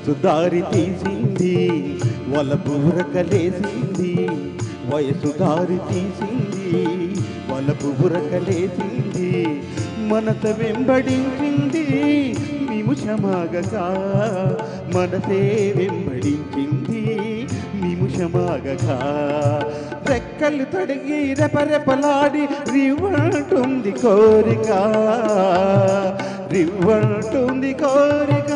వయసు దారి తీసింది వలపు ఉరకలేసింది వయసు దారి తీసింది వలపు ఉరకలేసింది మనస వెంబడించింది నిమిషమాగక మనసే వెంబడించింది నిమిషమాగక రెక్కలు తొడిగి రెపరెపలాడి రివ్వంటుంది కోరిక రివ్వంటుంది కోరిక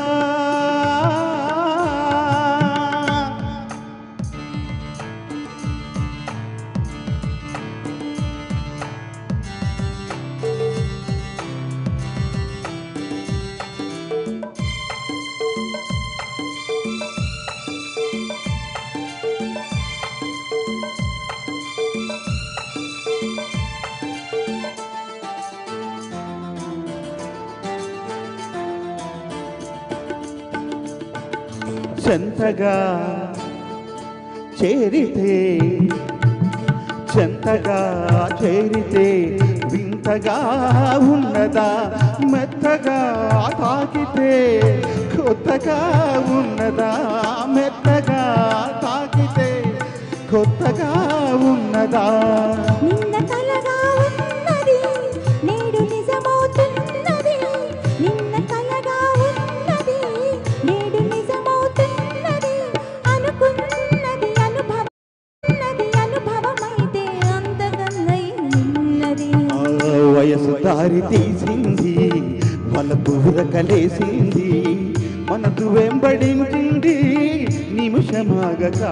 చెంతగా చేరితే చెంతగా చేరితే వింతగా ఉన్నదా మెత్తగా తాకితే కొత్తగా ఉన్నదా మెత్తగా తాకితే కొత్తగా ఉన్నదా నిన్న కలగా ఉన్నది నేడు నిజమవుతున్నది నిన్న కలగా ఉన్నది నేడు నిజమవుతున్నది అనుకున్నది అనుభవమైతే అంతకన్నది వయసు దారి తీసింది వలపు ఉరకలేసింది మనసు వెంబడించింది నిమిషమాగక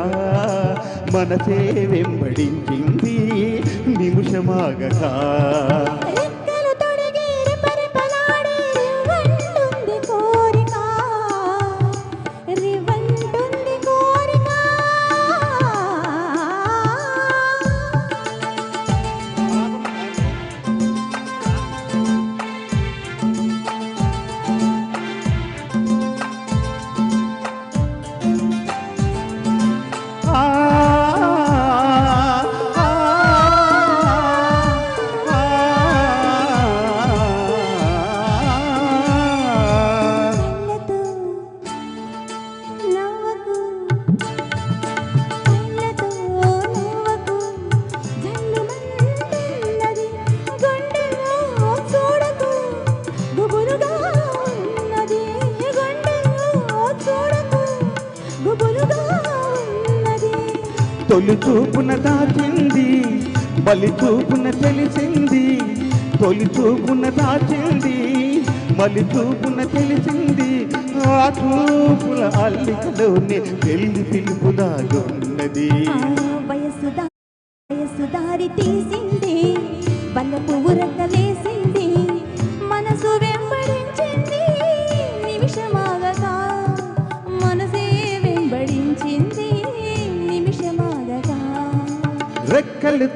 మనసే వెంబడించింది నిమిషమాగక తొలి చూపున దాచింది బలి చూపున తెలిసింది తొలి చూపున దాచింది మలి చూపున తెలిసింది ఆ చూపుల అల్లికలోనే పెళ్లి పిలుపు దాగున్నది వయసు దారి తీసింది వలపు ఉరకలేసింది మనసు వెంబడించింది నిమిషమాగక మనసే వెంబడించింది నిమిషమాగక రెక్కలు